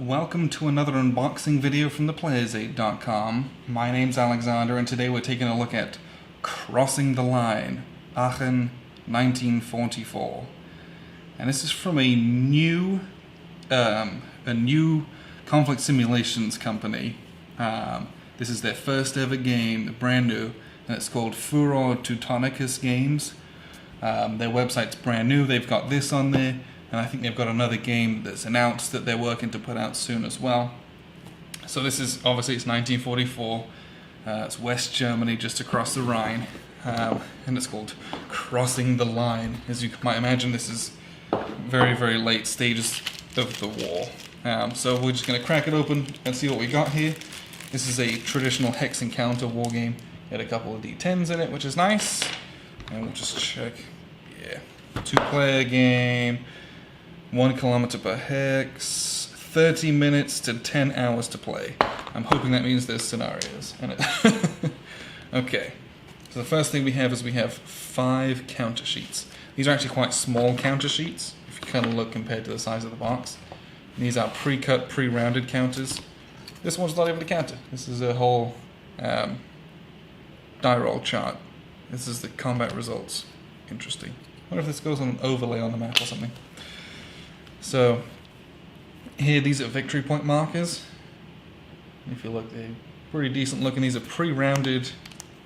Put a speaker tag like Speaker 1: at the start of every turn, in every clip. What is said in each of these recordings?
Speaker 1: welcome to another unboxing video from theplayersaid.com. My name's Alexander, and today we're taking a look at Crossing the Line, Aachen, 1944. And this is from a new conflict simulations company. This is their first ever game, brand new, and it's called Furor Teutonicus Games. Their website's brand new, they've got this on there. And I think they've got another game that's announced that they're working to put out soon as well. So this is, obviously it's 1944. It's West Germany, just across the Rhine. And it's called Crossing the Line. As you might imagine, this is very, very late stages of the war. So we're just going to crack it open and see what we got here. This is a traditional hex encounter war game. Got a couple of D10s in it, which is nice. And we'll just check. Yeah. 2-player game. 1 kilometer per hex, 30 minutes to 10 hours to play. I'm hoping that means there's scenarios in it. Okay, so the first thing we have is we have 5 counter sheets. These are actually quite small counter sheets, if you kind of look compared to the size of the box. And these are pre-cut, pre-rounded counters. This one's not even a counter. This is a whole die roll chart. This is the combat results. Interesting. I wonder if this goes on an overlay on the map or something. So, here these are victory point markers. If you look, they're pretty decent looking. These are pre-rounded,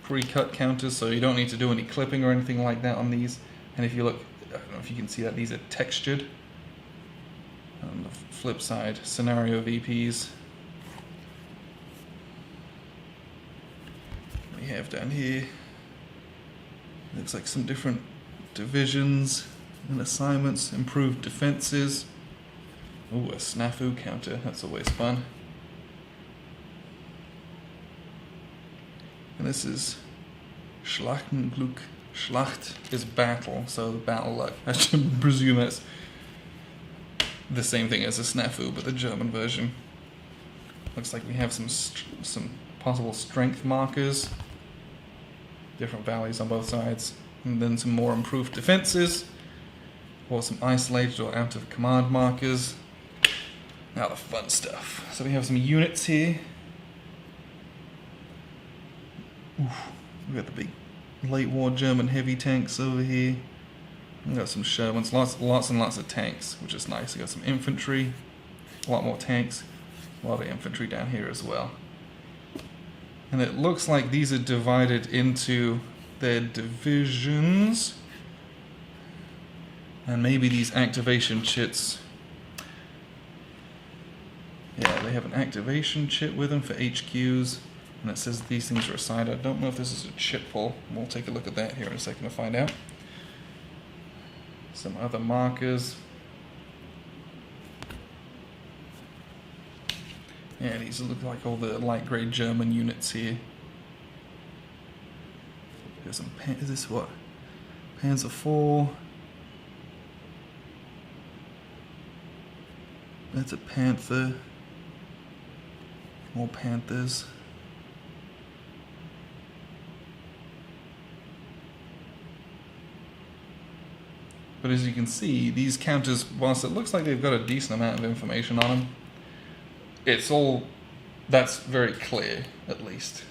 Speaker 1: pre-cut counters, so you don't need to do any clipping or anything like that on these. And if you look, I don't know if you can see that, these are textured. On the flip side, scenario VPs. What we have down here, looks like some different divisions and assignments, improved defenses. Ooh, a snafu counter, that's always fun. And this is Schlachtenglück. Schlacht is battle, so battle luck. I should presume it's the same thing as a snafu, but the German version. Looks like we have some possible strength markers. Different values on both sides. And then some more improved defenses. Or some isolated or out of command markers. Now the fun stuff. So we have some units here. Oof, we got the big late war German heavy tanks over here. We got some Shermans, lots and lots of tanks, which is nice. We got some infantry, a lot more tanks, a lot of infantry down here as well. And it looks like these are divided into their divisions. And maybe these activation chits. Yeah, they have an activation chit with them for HQs. And it says these things are assigned. I don't know if this is a chit pull. We'll take a look at that here in a second to find out. Some other markers. Yeah, these look like all the light grey German units here. There's some, is this what? Panzer IV. That's a panther. More panthers. But as you can see, these counters, whilst it looks like they've got a decent amount of information on them, it's all, that's very clear, at least.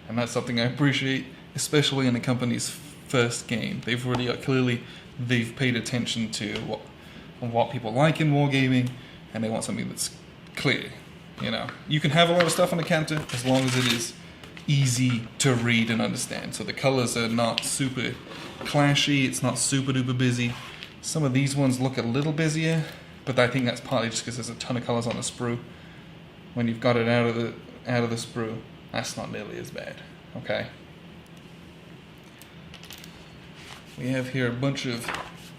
Speaker 1: And that's something I appreciate, especially in the company's first game. They've really clearly, they've paid attention to what people like in wargaming, and they want something that's clear. You know, you can have a lot of stuff on the counter as long as it is easy to read and understand. So the colors are not super clashy, it's not super duper busy. Some of these ones look a little busier, but I think that's partly just because there's a ton of colors on the sprue. When you've got it out of the sprue, that's not nearly as bad. Okay. We have here a bunch of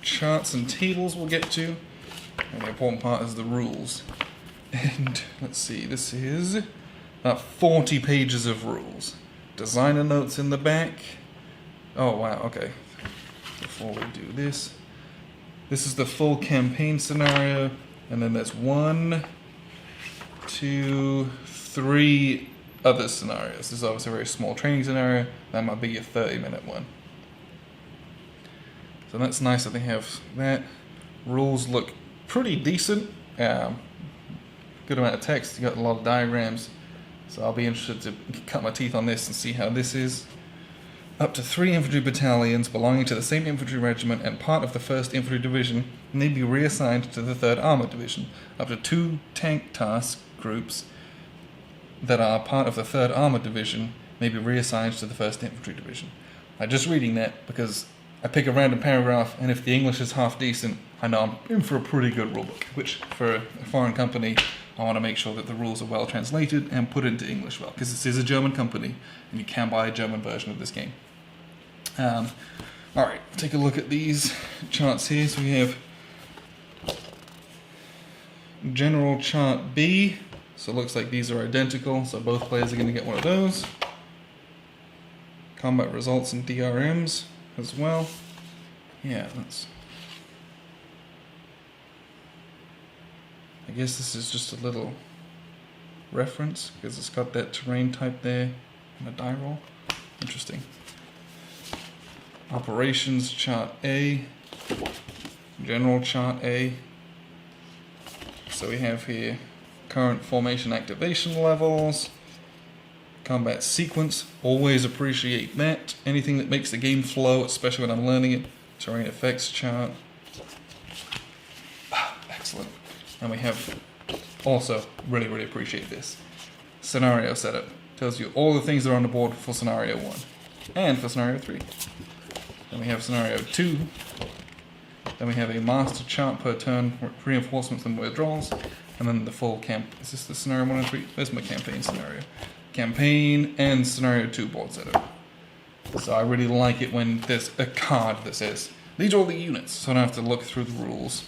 Speaker 1: charts and tables we'll get to. And the important part is the rules. And let's see, this is about 40 pages of rules. Designer notes in the back. Oh wow, okay. Before we do this, this is the full campaign scenario, and then there's 1, 2, 3 other scenarios. This is obviously a very small training scenario. That might be a 30-minute one. So that's nice that they have that. Rules look pretty decent. good amount of text. You got a lot of diagrams. So I'll be interested to cut my teeth on this and see how this is. Up to 3 infantry battalions belonging to the same infantry regiment and part of the 1st Infantry Division may be reassigned to the 3rd Armored Division. Up to 2 tank task groups that are part of the 3rd Armored Division may be reassigned to the 1st Infantry Division. I'm just reading that because I pick a random paragraph, and if the English is half decent, I know I'm in for a pretty good rulebook, which for a foreign company, I want to make sure that the rules are well translated and put into English well, because this is a German company, and you can buy a German version of this game. Alright, take a look at these charts here. So we have General Chart B, so it looks like these are identical, so both players are going to get one of those. Combat results and DRMs as well. Yeah, I guess this is just a little reference, because it's got that terrain type there and a die roll. Interesting. Operations Chart A, General Chart A. So we have here current formation activation levels, combat sequence, always appreciate that. Anything that makes the game flow, especially when I'm learning it. Terrain effects chart. Excellent. And we have also, really appreciate this. Scenario setup. Tells you all the things that are on the board for scenario 1 and for scenario 3. Then we have scenario 2. Then we have a master chart per turn, reinforcements and withdrawals. And then the full camp. Is this the scenario 1 and 3? Where's my campaign scenario? Campaign and scenario 2 board setup. So I really like it when there's a card that says, these are all the units, so I don't have to look through the rules.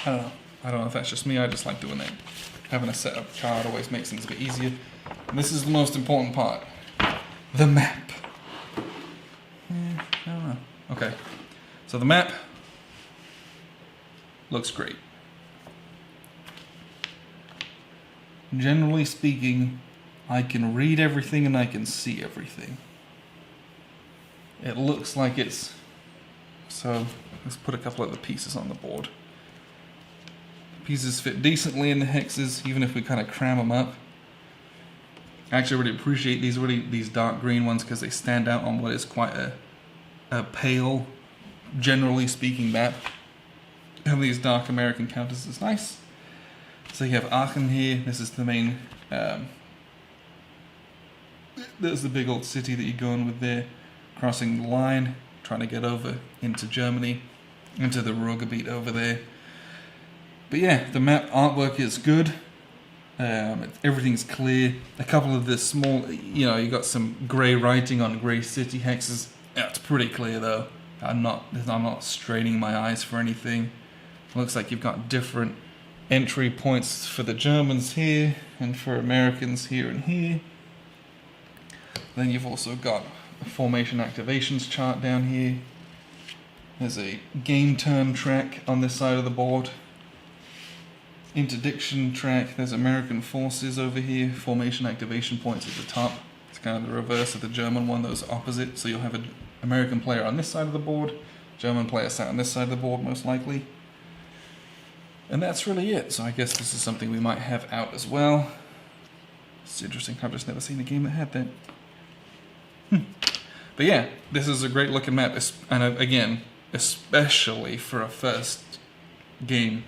Speaker 1: I don't know if that's just me, I just like doing that. Having a setup card always makes things a bit easier. And this is the most important part. The map. I don't know. Okay, so the map looks great. Generally speaking, I can read everything and I can see everything. It looks like it's... So, let's put a couple of the pieces on the board. The pieces fit decently in the hexes, even if we kind of cram them up. I actually really appreciate these dark green ones because they stand out on what is quite a pale, generally speaking map. Have these dark American counters is nice. So you have Aachen here. This is the main... there's the big old city that you're going with there. Crossing the line, trying to get over into Germany, into the Ruhrgebiet over there. But yeah, the map artwork is good. Everything's clear. A couple of the small, you got some grey writing on grey city hexes. Yeah, it's pretty clear though. I'm not straining my eyes for anything. Looks like you've got different entry points for the Germans here and for Americans here and here. Then you've also got a formation activations chart down here. There's a game turn track on this side of the board. Interdiction track, there's American forces over here. Formation activation points at the top. It's kind of the reverse of the German one, those opposite. So you'll have an American player on this side of the board, German player sat on this side of the board most likely. And that's really it. So I guess this is something we might have out as well. It's interesting, I've just never seen a game that had that. But yeah, this is a great looking map, and again, especially for a first game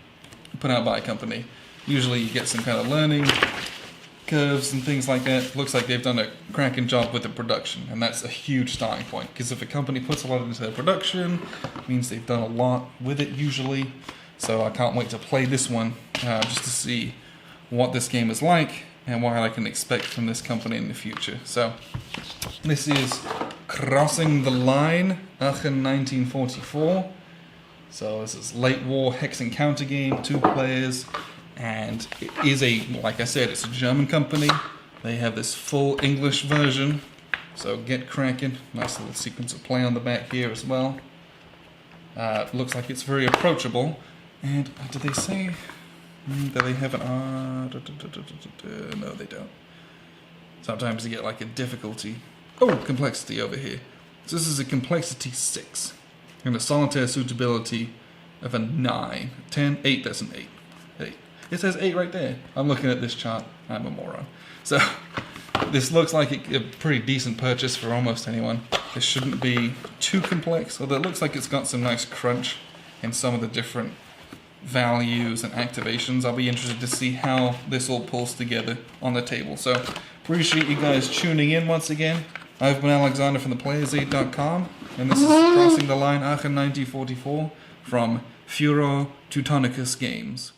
Speaker 1: put out by a company. Usually you get some kind of learning curves and things like that. Looks like they've done a cracking job with the production, and that's a huge starting point, because if a company puts a lot into their production, it means they've done a lot with it usually. So I can't wait to play this one, just to see what this game is like and what I can expect from this company in the future. So this is Crossing the Line, Aachen 1944. So this is late war hex and counter game, 2 players, and it is like I said, it's a German company. They have this full English version, so get cracking. Nice little sequence of play on the back here as well. Looks like it's very approachable. And did they say that they have an no, they don't. Sometimes you get like a difficulty. Oh, complexity over here. So this is a complexity 6. And a solitaire suitability of a 9. 10, 8, that's an 8. It says 8 right there. I'm looking at this chart. I'm a moron. So this looks like a pretty decent purchase for almost anyone. This shouldn't be too complex, although it looks like it's got some nice crunch in some of the different values and activations. I'll be interested to see how this all pulls together on the table. So appreciate you guys tuning in once again. I've been Alexander from theplayersaid.com, and this is Crossing the Line Aachen 1944 from Furor Teutonicus Games.